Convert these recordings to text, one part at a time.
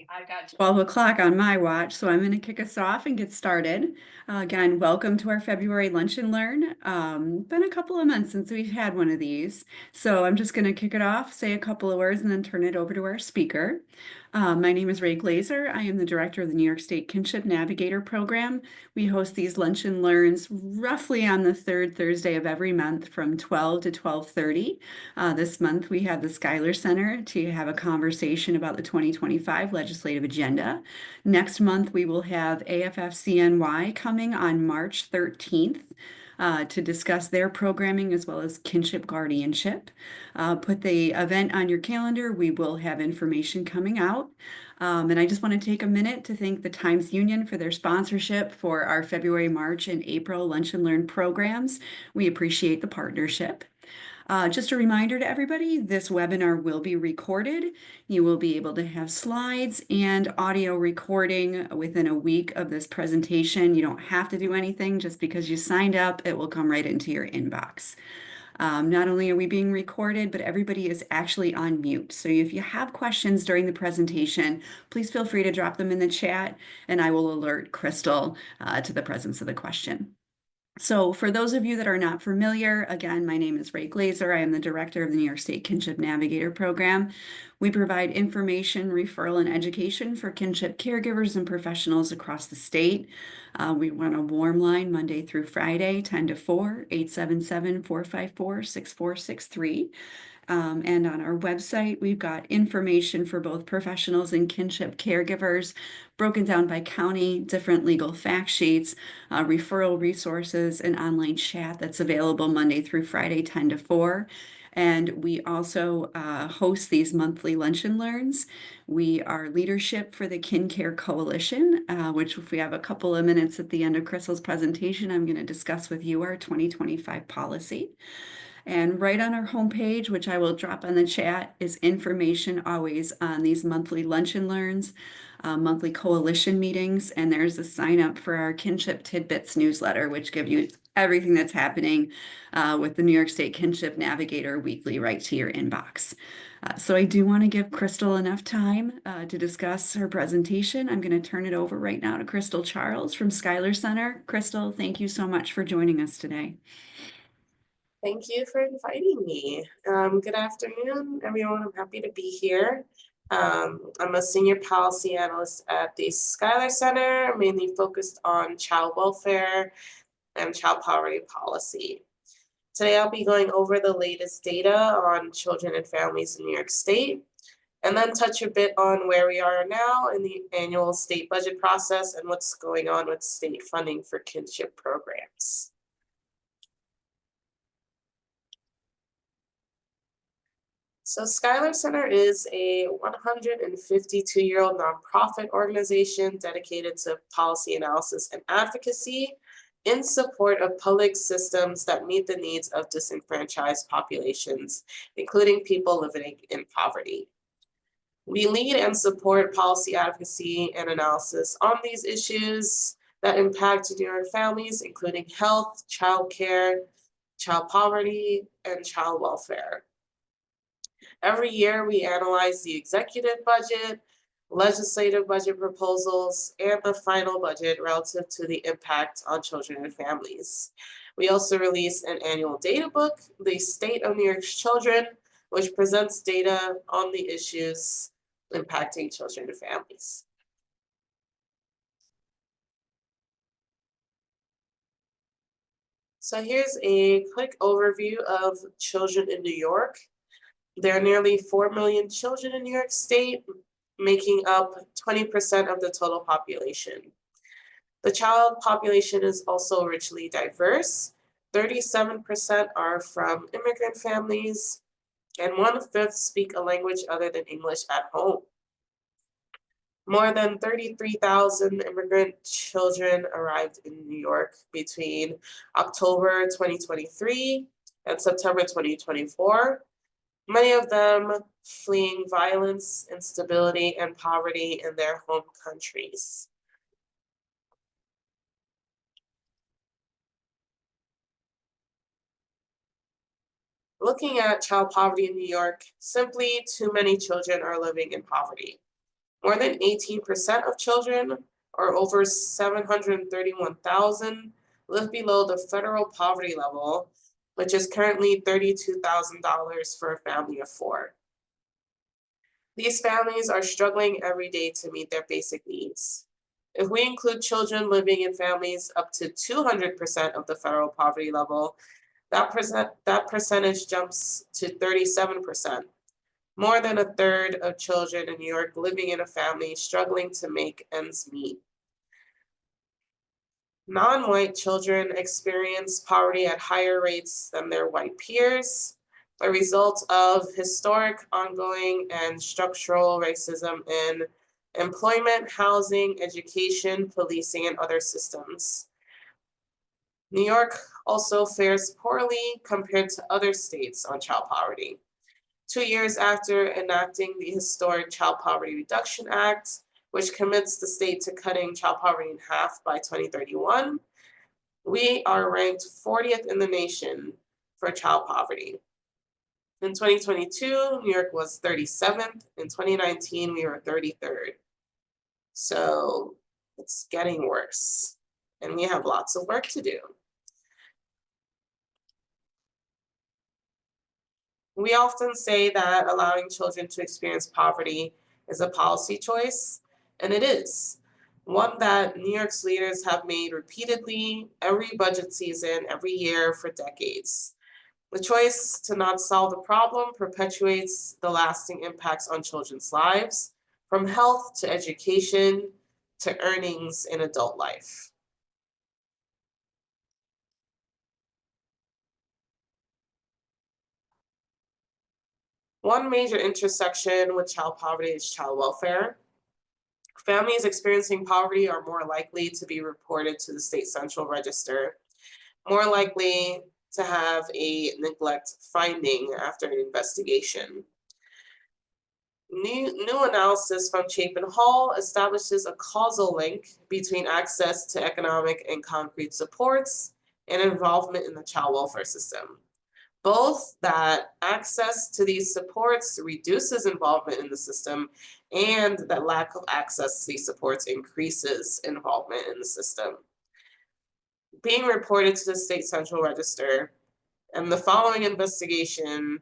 I've got 12 o'clock on my watch, so I'm going to kick us off and get started. Again, welcome to our February Lunch and Learn. Been a couple of months since we've had one of these, so I'm just going to kick it off, say a couple of words, and then turn it over to our speaker. My name is Rae Glaser. I am the director of the New York State Kinship Navigator program. We host these Lunch and Learns roughly on the third Thursday of every month from 12 to 12:30. This month we have the Schuyler Center to have a conversation about the 2025 legislative agenda. Next month we will have AFF-CNY coming on March 13th. To discuss their programming as well as kinship guardianship. Put the event on your calendar. We will have information coming out. And I just want to take a minute to thank the Times Union for their sponsorship for our February, March, and April Lunch and Learn programs. We appreciate the partnership. Just a reminder to everybody, this webinar will be recorded. You will be able to have slides and audio recording within a week of this presentation. You don't have to do anything. Just because you signed up, it will come right into your inbox. Not only are we being recorded, but everybody is actually on mute. So if you have questions during the presentation, please feel free to drop them in the chat and I will alert Crystal to the presence of the question. So for those of you that are not familiar, again, my name is Rae Glaser. I am the director of the New York State Kinship Navigator program. We provide information, referral, and education for kinship caregivers and professionals across the state. We run a warm line Monday through Friday, 10 to 4, 877-454-6463. And on our website, we've got information for both professionals and kinship caregivers, broken down by county, different legal fact sheets, referral resources, and online chat that's available Monday through Friday, 10 to 4. And we also host these monthly lunch and learns. We are leadership for the Kin Care Coalition, which if we have a couple of minutes at the end of Crystal's presentation, I'm going to discuss with you our 2025 policy. And right on our homepage, which I will drop on the chat, is information always on these monthly lunch and learns, monthly coalition meetings, and there's a sign up for our Kinship Tidbits newsletter, which gives you everything that's happening with the New York State Kinship Navigator weekly right to your inbox. So I do want to give Crystal enough time to discuss her presentation. I'm going to turn it over right now to Crystal Charles from Schuyler Center. Crystal, thank you so much for joining us today. Thank you for inviting me. Good afternoon, everyone. I'm happy to be here. I'm a senior policy analyst at the Schuyler Center, mainly focused on child welfare and child poverty policy. Today, I'll be going over the latest data on children and families in New York State, and then touch a bit on where we are now in the annual state budget process and what's going on with state funding for kinship programs. So Schuyler Center is a 152-year-old nonprofit organization dedicated to policy analysis and advocacy in support of public systems that meet the needs of disenfranchised populations, including people living in poverty. We lead and support policy advocacy and analysis on these issues that impact New York families, including health, childcare, child poverty, and child welfare. Every year, we analyze the executive budget, legislative budget proposals, and the final budget relative to the impact on children and families. We also release an annual data book, The State of New York's Children, which presents data on the issues impacting children and families. So here's a quick overview of children in New York. There are nearly 4 million children in New York State, making up 20% of the total population. The child population is also richly diverse. 37% are from immigrant families, and 1/5 speak a language other than English at home. More than 33,000 immigrant children arrived in New York between October 2023 and September 2024. Many of them fleeing violence, instability, and poverty in their home countries. Looking at child poverty in New York, simply too many children are living in poverty. More than 18% of children, or over 731,000, live below the federal poverty level, which is currently $32,000 for a family of four. These families are struggling every day to meet their basic needs. If we include children living in families up to 200% of the federal poverty level, that percentage jumps to 37%. More than a third of children in New York living in a family struggling to make ends meet. Non-white children experience poverty at higher rates than their white peers, a result of historic, ongoing, and structural racism in employment, housing, education, policing, and other systems. New York also fares poorly compared to other states on child poverty. 2 years after enacting the historic Child Poverty Reduction Act, which commits the state to cutting child poverty in half by 2031, we are ranked 40th in the nation for child poverty. In 2022, New York was 37th. In 2019, we were 33rd. So it's getting worse, and we have lots of work to do. We often say that allowing children to experience poverty is a policy choice, and it is. One that New York's leaders have made repeatedly, every budget season, every year for decades. The choice to not solve the problem perpetuates the lasting impacts on children's lives, from health to education to earnings in adult life. One major intersection with child poverty is child welfare. Families experiencing poverty are more likely to be reported to the state central register, more likely to have a neglect finding after an investigation. New analysis from Chapin Hall establishes a causal link between access to economic and concrete supports and involvement in the child welfare system. Both that access to these supports reduces involvement in the system, and that lack of access to these supports increases involvement in the system. Being reported to the state central register and the following investigation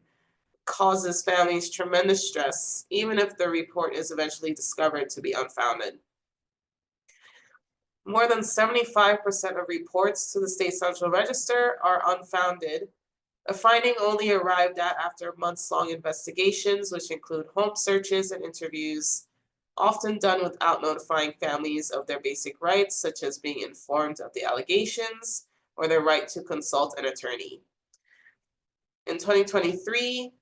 causes families tremendous stress, even if the report is eventually discovered to be unfounded. More than 75% of reports to the state central register are unfounded, a finding only arrived at after months-long investigations, which include home searches and interviews, often done without notifying families of their basic rights, such as being informed of the allegations or their right to consult an attorney. In 2023,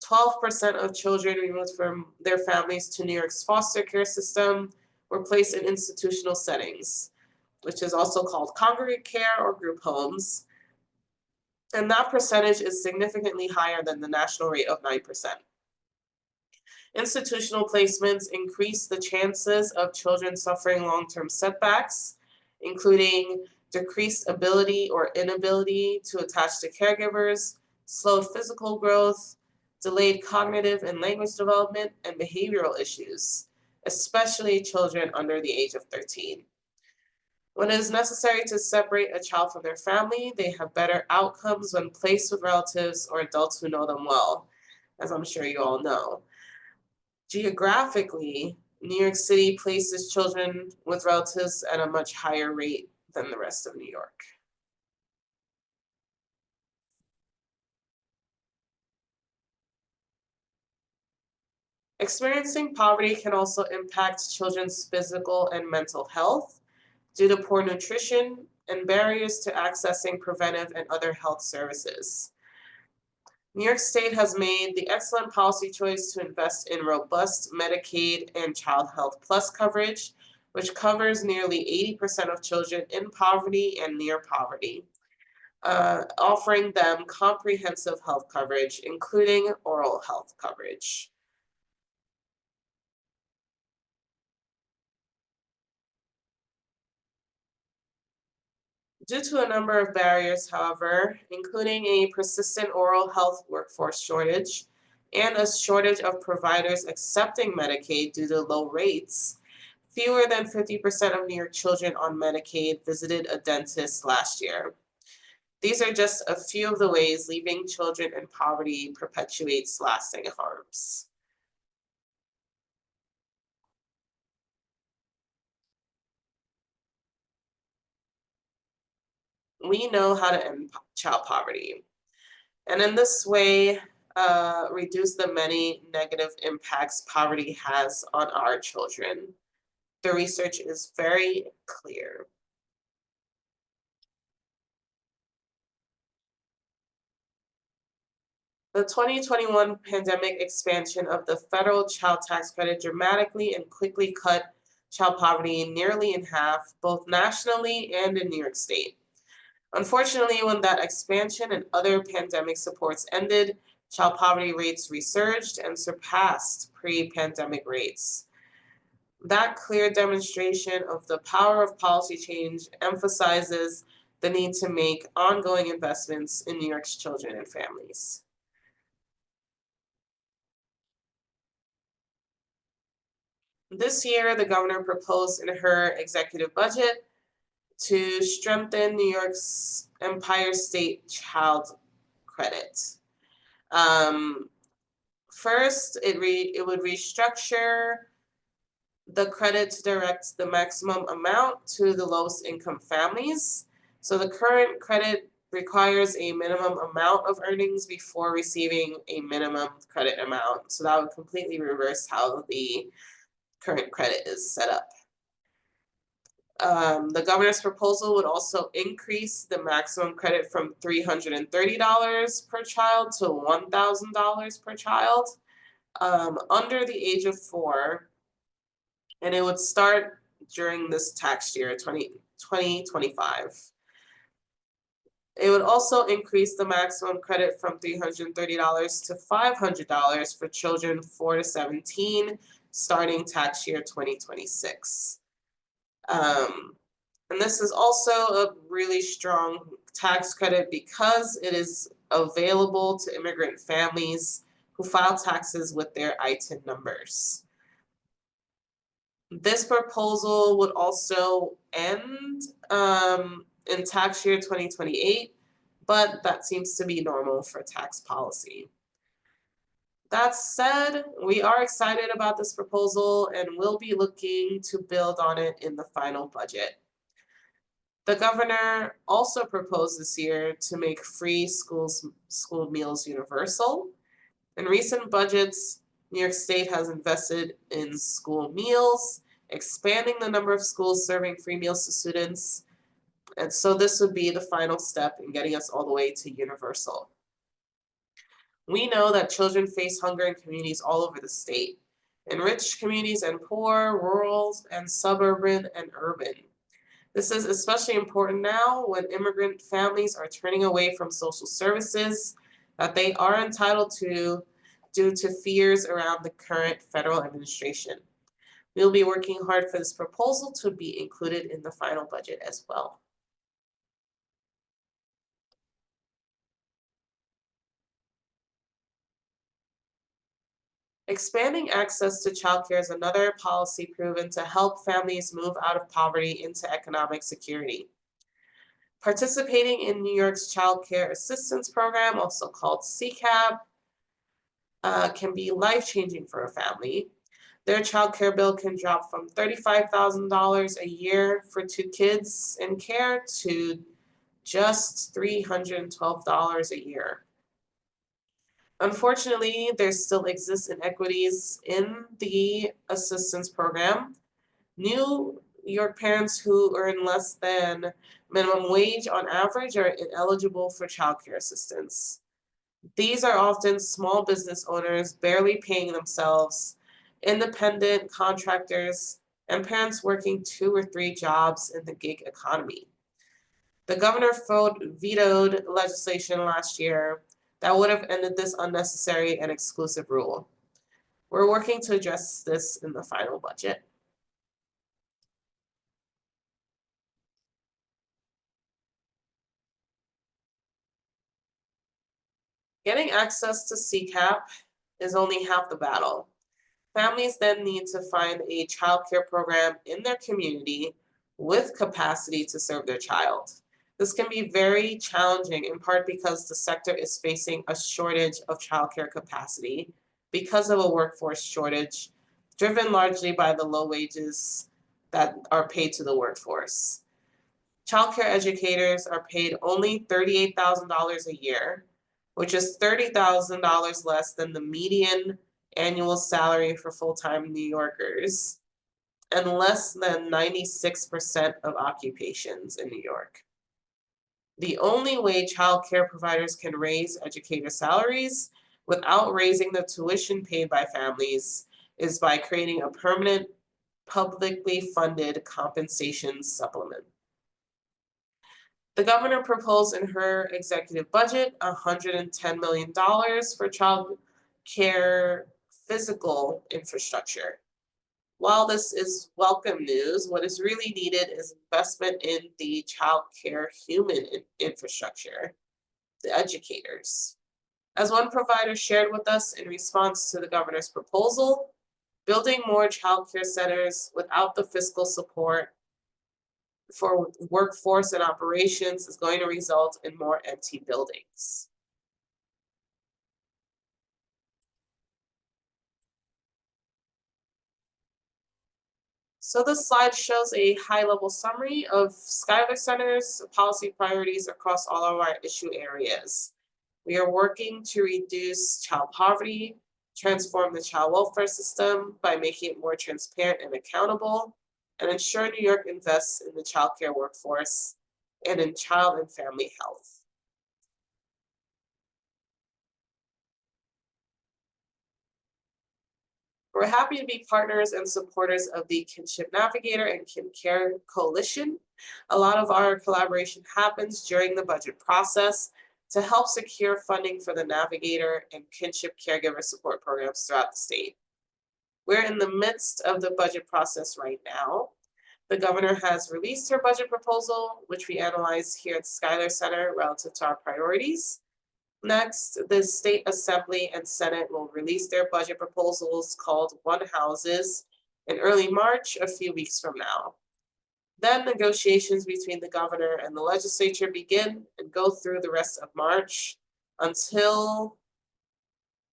12% of children removed from their families to New York's foster care system were placed in institutional settings, which is also called congregate care or group homes, and that percentage is significantly higher than the national rate of 9%. Institutional placements increase the chances of children suffering long-term setbacks, including decreased ability or inability to attach to caregivers, slowed physical growth, delayed cognitive and language development, and behavioral issues, especially children under the age of 13. When it is necessary to separate a child from their family, they have better outcomes when placed with relatives or adults who know them well, as I'm sure you all know. Geographically, New York City places children with relatives at a much higher rate than the rest of New York. Experiencing poverty can also impact children's physical and mental health due to poor nutrition and barriers to accessing preventive and other health services. New York State has made the excellent policy choice to invest in robust Medicaid and Child Health Plus coverage, which covers nearly 80% of children in poverty and near poverty, offering them comprehensive health coverage, including oral health coverage. Due to a number of barriers, however, including a persistent oral health workforce shortage, and a shortage of providers accepting Medicaid due to low rates, fewer than 50% of New York children on Medicaid visited a dentist last year. These are just a few of the ways leaving children in poverty perpetuates lasting harms. We know how to end child poverty, and in this way, reduce the many negative impacts poverty has on our children. The research is very clear. The 2021 pandemic expansion of the federal child tax credit dramatically and quickly cut child poverty nearly in half, both nationally and in New York State. Unfortunately, when that expansion and other pandemic supports ended, child poverty rates resurged and surpassed pre-pandemic rates. That clear demonstration of the power of policy change emphasizes the need to make ongoing investments in New York's children and families. This year, the governor proposed in her executive budget to strengthen New York's Empire State Child Credit. First, it would restructure the credit to direct the maximum amount to the lowest income families. So the current credit requires a minimum amount of earnings before receiving a minimum credit amount. So that would completely reverse how the current credit is set up. The governor's proposal would also increase the maximum credit from $330 per child to $1,000 per child under the age of 4, and it would start during this tax year, 2025. It would also increase the maximum credit from $330 to $500 for children 4 to 17, starting tax year 2026. And this is also a really strong tax credit because it is available to immigrant families who file taxes with their ITIN numbers. This proposal would also end in tax year 2028, but that seems to be normal for tax policy. That said, we are excited about this proposal and will be looking to build on it in the final budget. The governor also proposed this year to make free school meals universal. In recent budgets, New York State has invested in school meals, expanding the number of schools serving free meals to students. And so this would be the final step in getting us all the way to universal. We know that children face hunger in communities all over the state, in rich communities and poor, rural and suburban and urban. This is especially important now when immigrant families are turning away from social services that they are entitled to due to fears around the current federal administration. We'll be working hard for this proposal to be included in the final budget as well. Expanding access to childcare is another policy proven to help families move out of poverty into economic security. Participating in New York's Child Care Assistance Program, also called SCAANY, can be life-changing for a family. Their child care bill can drop from $35,000 a year for 2 kids in care to just $312 a year. Unfortunately, there still exists inequities in the assistance program. New York parents who earn less than minimum wage on average are ineligible for child care assistance. These are often small business owners barely paying themselves, independent contractors, and parents working 2 or 3 jobs in the gig economy. The governor vetoed legislation last year that would have ended this unnecessary and exclusive rule. We're working to address this in the final budget. Getting access to CCAP is only half the battle. Families then need to find a child care program in their community with capacity to serve their child. This can be very challenging, in part because the sector is facing a shortage of childcare capacity because of a workforce shortage, driven largely by the low wages that are paid to the workforce. Childcare educators are paid only $38,000 a year, which is $30,000 less than the median annual salary for full-time New Yorkers, and less than 96% of occupations in New York. The only way child care providers can raise educator salaries without raising the tuition paid by families is by creating a permanent, publicly funded compensation supplement. The governor proposed in her executive budget $110 million for child care physical infrastructure. While this is welcome news, what is really needed is investment in the child care human infrastructure, the educators. As one provider shared with us in response to the governor's proposal, building more child care centers without the fiscal support for workforce and operations is going to result in more empty buildings. So this slide shows a high-level summary of Schuyler Center's policy priorities across all of our issue areas. We are working to reduce child poverty, transform the child welfare system by making it more transparent and accountable, and ensure New York invests in the child care workforce and in child and family health. We're happy to be partners and supporters of the Kinship Navigator and KinCare Coalition. A lot of our collaboration happens during the budget process to help secure funding for the Navigator and Kinship caregiver support programs throughout the state. We're in the midst of the budget process right now. The governor has released her budget proposal, which we analyze here at Schuyler Center relative to our priorities. Next, the State Assembly and Senate will release their budget proposals called One Houses in early March, a few weeks from now. Then negotiations between the governor and the legislature begin and go through the rest of March until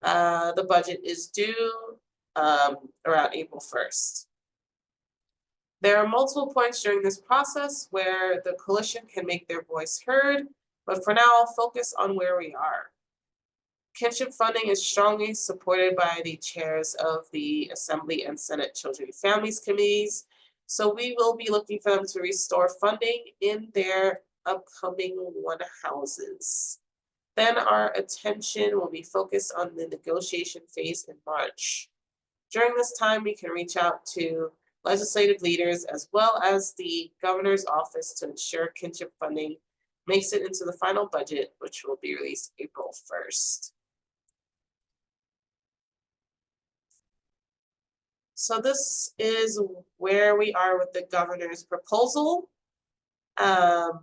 the budget is due around April 1st. There are multiple points during this process where the coalition can make their voice heard, but for now, I'll focus on where we are. Kinship funding is strongly supported by the chairs of the Assembly and Senate Children and Families Committees, so we will be looking for them to restore funding in their upcoming One Houses. Then our attention will be focused on the negotiation phase in March. During this time, we can reach out to legislative leaders as well as the governor's office to ensure kinship funding makes it into the final budget, which will be released April 1st. So this is where we are with the governor's proposal. The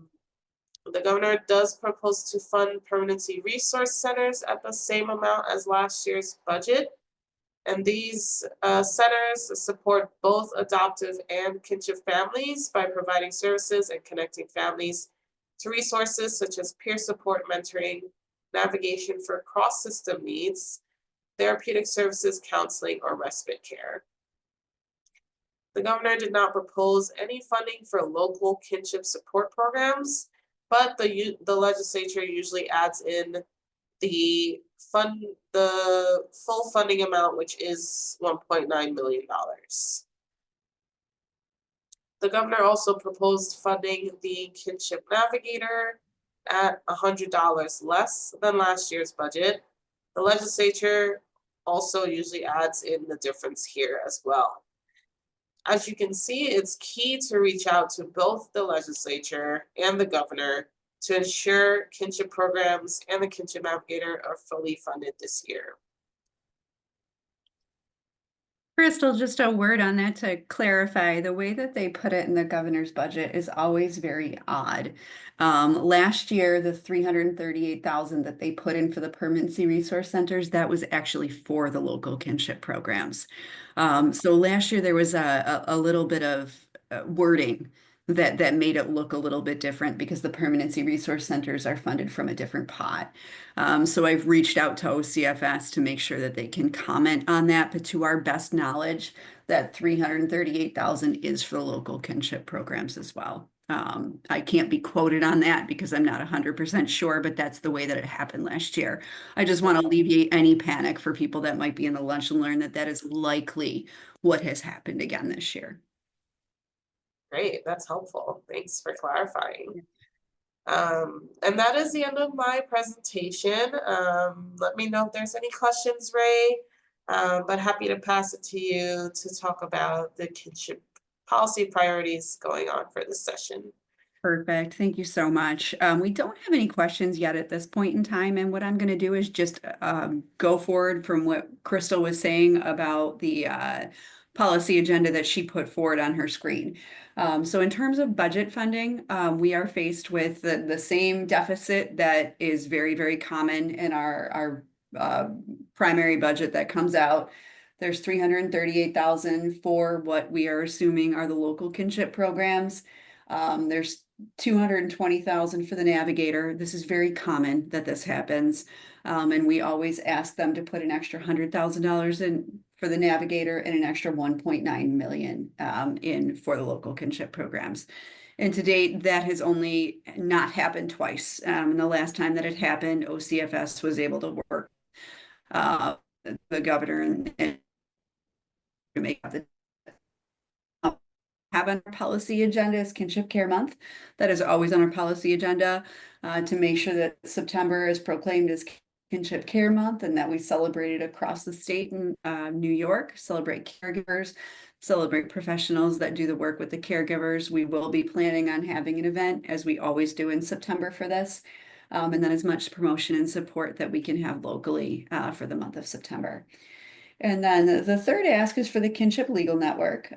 governor does propose to fund permanency resource centers at the same amount as last year's budget. And these centers support both adoptive and kinship families by providing services and connecting families to resources such as peer support, mentoring, navigation for cross-system needs, therapeutic services, counseling, or respite care. The governor did not propose any funding for local kinship support programs, but the legislature usually adds in the full funding amount, which is $1.9 million. The governor also proposed funding the Kinship Navigator at $100 less than last year's budget. The legislature also usually adds in the difference here as well. As you can see, it's key to reach out to both the legislature and the governor to ensure kinship programs and the Kinship Navigator are fully funded this year. Crystal, just a word on that to clarify. The way that they put it in the governor's budget is always very odd. Last year, the 338,000 that they put in for the permanency resource centers, that was actually for the local kinship programs. So last year there was a little bit of wording that made it look a little bit different because the permanency resource centers are funded from a different pot. So I've reached out to OCFS to make sure that they can comment on that, but to our best knowledge, that 338,000 is for the local kinship programs as well. I can't be quoted on that because I'm not 100% sure, but that's the way that it happened last year. I just want to alleviate any panic for people that might be in the lunch and learn that that is likely what has happened again this year. Great, that's helpful. Thanks for clarifying. And that is the end of my presentation. Let me know if there's any questions, Ray. But happy to pass it to you to talk about the kinship policy priorities going on for this session. Perfect. Thank you so much. We don't have any questions yet at this point in time, and what I'm going to do is just go forward from what Crystal was saying about the policy agenda that she put forward on her screen. So in terms of budget funding, we are faced with the same deficit that is very, very common in our primary budget that comes out. There's 338,000 for what we are assuming are the local kinship programs. There's 220,000 for the navigator. This is very common that this happens. And we always ask them to put an extra $100,000 in for the navigator and an extra 1.9 million in for the local kinship programs. And to date, that has only not happened twice. And the last time that it happened, OCFS was able to work the governor and to make the have on our policy agenda is Kinship Care Month. That is always on our policy agenda to make sure that September is proclaimed as Kinship Care Month and that we celebrate it across the state in New York, celebrate caregivers, celebrate professionals that do the work with the caregivers. We will be planning on having an event, as we always do in September for this, and then as much promotion and support that we can have locally for the month of September. And then the third ask is for the Kinship Legal Network,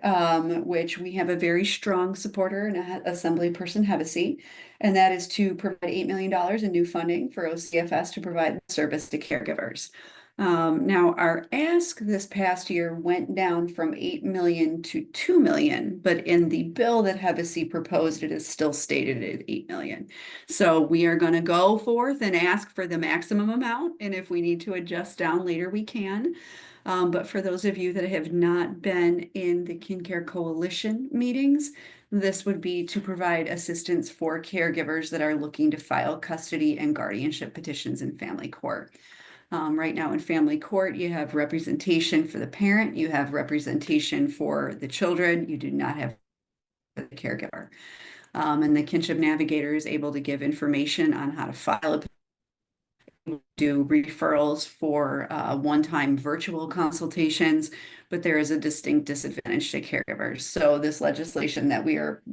which we have a very strong supporter and Assembly Person Hevesy, and that is to provide $8 million in new funding for OCFS to provide service to caregivers. Now, our ask this past year went down from 8 million to 2 million, but in the bill that Hevesy proposed, it is still stated at 8 million. So we are going to go forth and ask for the maximum amount, and if we need to adjust down later, we can. But for those of you that have not been in the KinCare Coalition meetings, this would be to provide assistance for caregivers that are looking to file custody and guardianship petitions in family court. Right now in family court, you have representation for the parent, you have representation for the children, you do not have the caregiver. And the Kinship Navigator is able to give information on how to file a do referrals for one-time virtual consultations, but there is a distinct disadvantage to caregivers. So this legislation that we are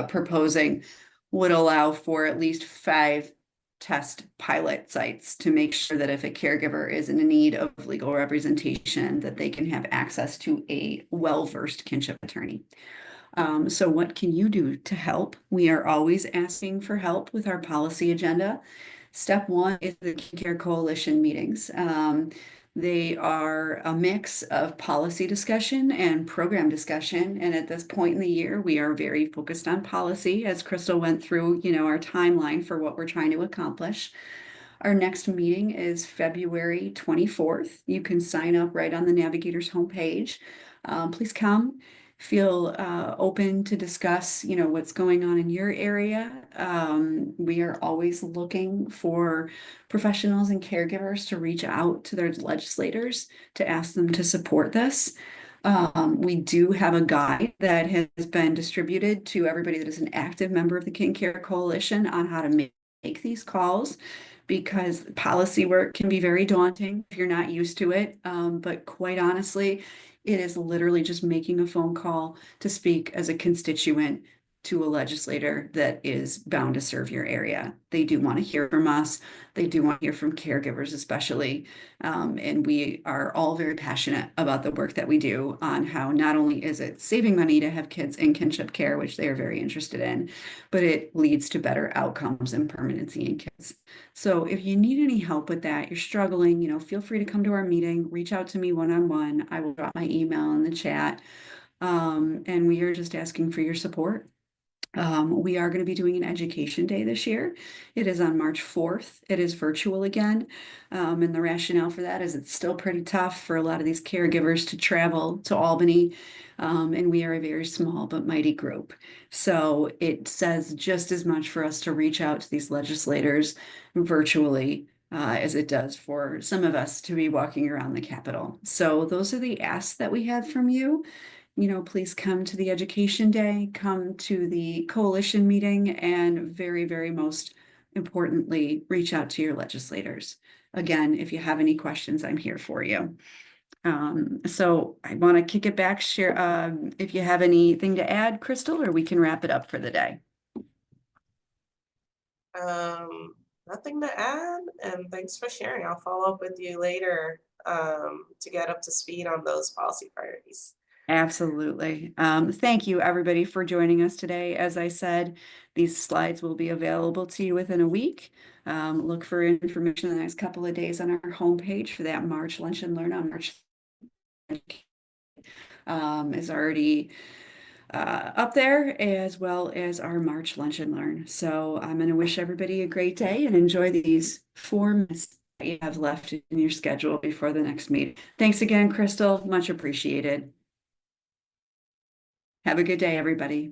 proposing would allow for at least 5 test pilot sites to make sure that if a caregiver is in need of legal representation, that they can have access to a well-versed kinship attorney. So what can you do to help? We are always asking for help with our policy agenda. Step 1 is the KinCare Coalition meetings. They are a mix of policy discussion and program discussion. And at this point in the year, we are very focused on policy, as Crystal went through, our timeline for what we're trying to accomplish. Our next meeting is February 24th. You can sign up right on the Navigator's homepage. Please come. Feel open to discuss, what's going on in your area. We are always looking for professionals and caregivers to reach out to their legislators to ask them to support this. We do have a guide that has been distributed to everybody that is an active member of the KinCare Coalition on how to make these calls, because policy work can be very daunting if you're not used to it. But quite honestly, it is literally just making a phone call to speak as a constituent to a legislator that is bound to serve your area. They do want to hear from us. They do want to hear from caregivers, especially. And we are all very passionate about the work that we do on how not only is it saving money to have kids in kinship care, which they are very interested in, but it leads to better outcomes and permanency in kids. So if you need any help with that, you're struggling, feel free to come to our meeting, reach out to me one-on-one. I will drop my email in the chat. And we are just asking for your support. We are going to be doing an education day this year. It is on March 4th. It is virtual again. And the rationale for that is it's still pretty tough for a lot of these caregivers to travel to Albany. And we are a very small but mighty group. So it says just as much for us to reach out to these legislators virtually as it does for some of us to be walking around the Capitol. So those are the asks that we have from you. Please come to the education day, come to the coalition meeting, and very, very most importantly, reach out to your legislators. Again, if you have any questions, I'm here for you. So I want to kick it back, share if you have anything to add, Crystal, or we can wrap it up for the day. Nothing to add, and thanks for sharing. I'll follow up with you later to get up to speed on those policy priorities. Absolutely. Thank you, everybody, for joining us today. As I said, these slides will be available to you within a week. Look for information in the next couple of days on our homepage for that March Lunch and Learn on March is already up there, as well as our March Lunch and Learn. So I'm going to wish everybody a great day and enjoy these 4 minutes that you have left in your schedule before the next meeting. Thanks again, Crystal. Much appreciated. Have a good day, everybody.